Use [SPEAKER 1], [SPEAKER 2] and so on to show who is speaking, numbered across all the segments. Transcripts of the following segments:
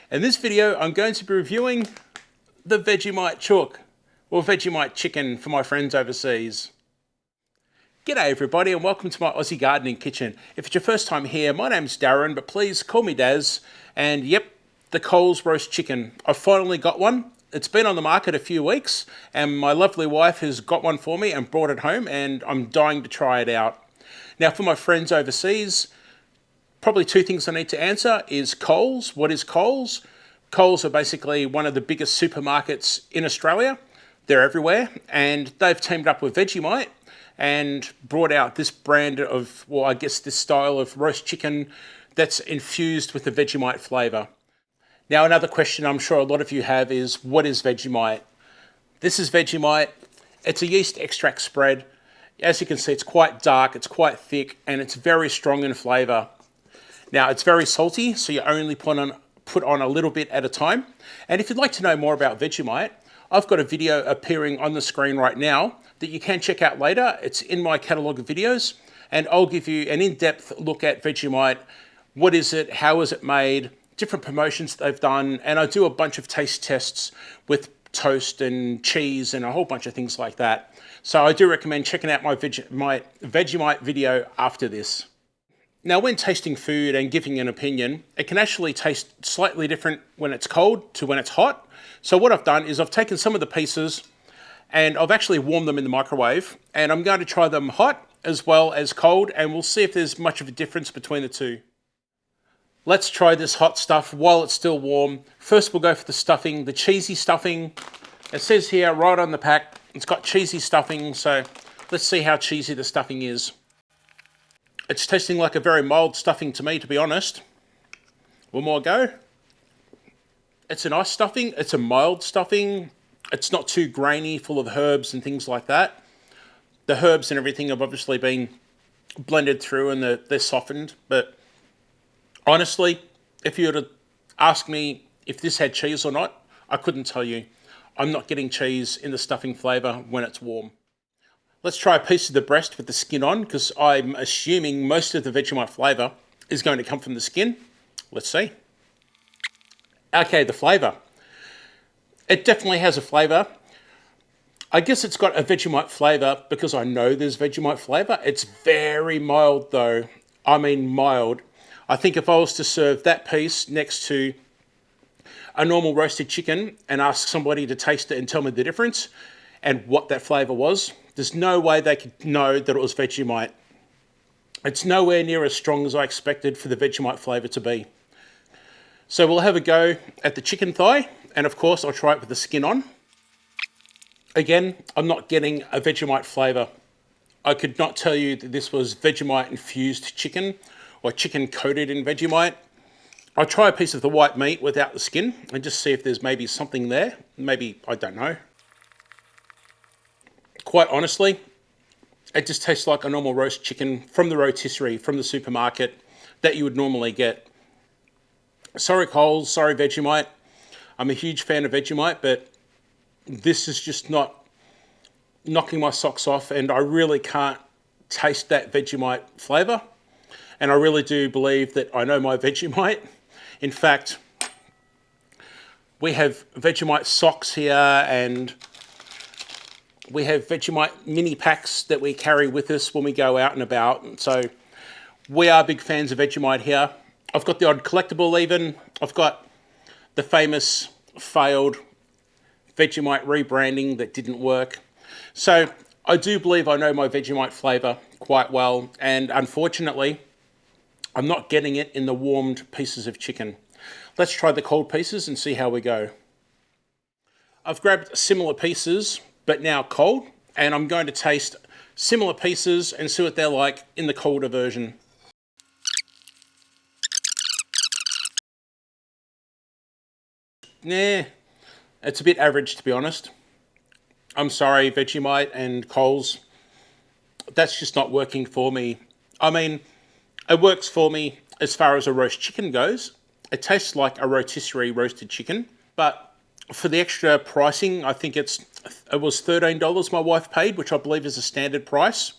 [SPEAKER 1] In this video, I'm going to be reviewing the Vegemite chook, or Vegemite chicken for my friends overseas. G'day everybody and welcome to my Aussie gardening kitchen. If it's your first time here, my name's Darren, but please call me Daz. And yep, the Coles roast chicken. I've finally got one. It's been on the market a few weeks and my lovely wife has got one for me and brought it home and I'm dying to try it out. Now for my friends overseas, probably two things I need to answer is Coles. What is Coles? Coles are basically one of the biggest supermarkets in Australia. They're everywhere and they've teamed up with Vegemite and brought out this brand of, well, I guess this style of roast chicken that's infused with the Vegemite flavour. Now another question I'm sure a lot of you have is, what is Vegemite? This is Vegemite. It's a yeast extract spread. As you can see, it's quite dark, it's quite thick, and it's very strong in flavour. Now it's very salty, so you only put on a little bit at a time. And if you'd like to know more about Vegemite, I've got a video appearing on the screen right now that you can check out later. It's in my catalogue of videos, and I'll give you an in-depth look at Vegemite. What is it? How is it made? Different promotions they've done, and I do a bunch of taste tests with toast and cheese and a whole bunch of things like that. So I do recommend checking out my Vegemite video after this. Now when tasting food and giving an opinion, it can actually taste slightly different when it's cold to when it's hot. So what I've done is I've taken some of the pieces and I've actually warmed them in the microwave, and I'm going to try them hot as well as cold, and we'll see if there's much of a difference between the two. Let's try this hot stuff while it's still warm. First we'll go for the stuffing, the cheesy stuffing. It says here right on the pack, it's got cheesy stuffing, so let's see how cheesy the stuffing is. It's tasting like a very mild stuffing to me, to be honest. One more go. It's a nice stuffing, it's a mild stuffing. It's not too grainy, full of herbs and things like that. The herbs and everything have obviously been blended through and they're softened, but honestly, if you were to ask me if this had cheese or not, I couldn't tell you. I'm not getting cheese in the stuffing flavour when it's warm. Let's try a piece of the breast with the skin on, because I'm assuming most of the Vegemite flavour is going to come from the skin. Let's see. Okay, the flavour. It definitely has a flavour. I guess it's got a Vegemite flavour because I know there's Vegemite flavour. It's very mild though. I mean mild. I think if I was to serve that piece next to a normal roasted chicken and ask somebody to taste it and tell me the difference and what that flavour was, there's no way they could know that it was Vegemite. It's nowhere near as strong as I expected for the Vegemite flavour to be. So we'll have a go at the chicken thigh, and of course I'll try it with the skin on. Again, I'm not getting a Vegemite flavour. I could not tell you that this was Vegemite infused chicken or chicken coated in Vegemite. I'll try a piece of the white meat without the skin and just see if there's maybe something there. Maybe, I don't know. Quite honestly, it just tastes like a normal roast chicken from the rotisserie, from the supermarket that you would normally get. Sorry Coles, sorry Vegemite. I'm a huge fan of Vegemite, but this is just not knocking my socks off, and I really can't taste that Vegemite flavour. And I really do believe that I know my Vegemite. In fact, we have Vegemite socks here, and we have Vegemite mini packs that we carry with us when we go out and about. So we are big fans of Vegemite here. I've got the odd collectible even. I've got the famous failed Vegemite rebranding that didn't work. So I do believe I know my Vegemite flavour quite well, and unfortunately I'm not getting it in the warmed pieces of chicken. Let's try the cold pieces and see how we go. I've grabbed similar pieces but now cold, and I'm going to taste similar pieces and see what they're like in the colder version. Nah, it's a bit average to be honest. I'm sorry Vegemite and Coles, that's just not working for me. I mean, it works for me as far as a roast chicken goes. It tastes like a rotisserie roasted chicken, but for the extra pricing, I think it was $13 my wife paid, which I believe is a standard price,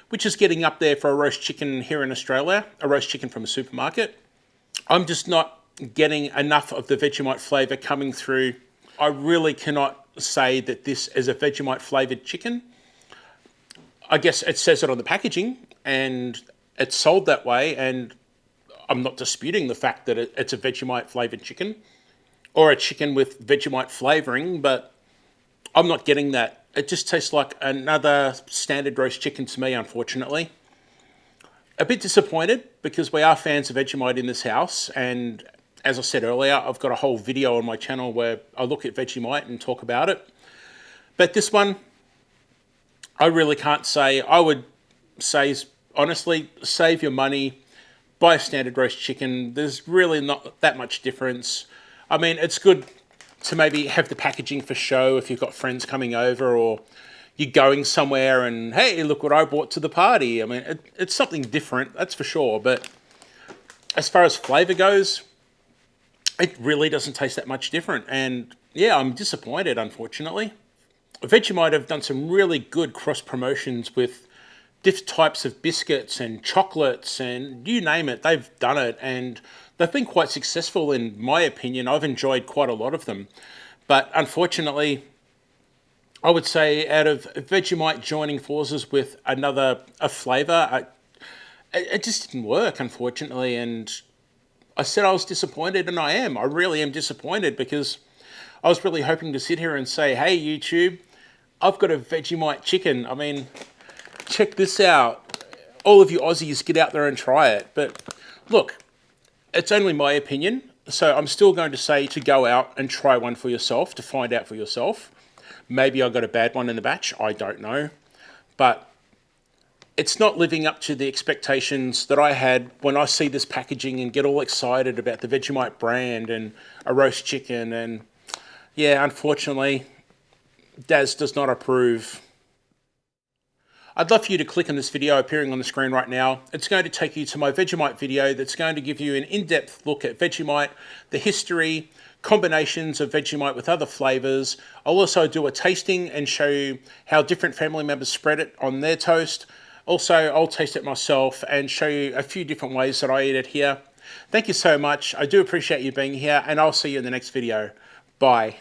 [SPEAKER 1] which is getting up there for a roast chicken here in Australia, a roast chicken from a supermarket. I'm just not getting enough of the Vegemite flavour coming through. I really cannot say that this is a Vegemite flavoured chicken. I guess it says it on the packaging and it's sold that way, and I'm not disputing the fact that it's a Vegemite flavoured chicken or a chicken with Vegemite flavouring, but I'm not getting that. It just tastes like another standard roast chicken to me, unfortunately. A bit disappointed because we are fans of Vegemite in this house, and as I said earlier, I've got a whole video on my channel where I look at Vegemite and talk about it. But this one, I really can't say. I would say, honestly, save your money, buy a standard roast chicken. There's really not that much difference. I mean, it's good to maybe have the packaging for show if you've got friends coming over, or you're going somewhere and, hey, look what I brought to the party. I mean, it's something different, that's for sure. But as far as flavour goes, it really doesn't taste that much different. And yeah, I'm disappointed, unfortunately. Vegemite have done some really good cross promotions with different types of biscuits and chocolates and you name it, they've done it. And they've been quite successful in my opinion. I've enjoyed quite a lot of them. But unfortunately, I would say out of Vegemite joining forces with a flavour, it just didn't work, unfortunately. And I said I was disappointed, and I am. I really am disappointed because I was really hoping to sit here and say, hey, YouTube, I've got a Vegemite chicken. I mean, check this out. All of you Aussies, get out there and try it. But look, it's only my opinion. So I'm still going to say to go out and try one for yourself, to find out for yourself. Maybe I got a bad one in the batch, I don't know. But it's not living up to the expectations that I had when I see this packaging and get all excited about the Vegemite brand and a roast chicken. And yeah, unfortunately, Daz does not approve. I'd love for you to click on this video appearing on the screen right now. It's going to take you to my Vegemite video that's going to give you an in-depth look at Vegemite, the history, combinations of Vegemite with other flavours. I'll also do a tasting and show you how different family members spread it on their toast. Also, I'll taste it myself and show you a few different ways that I eat it here. Thank you so much. I do appreciate you being here, and I'll see you in the next video. Bye.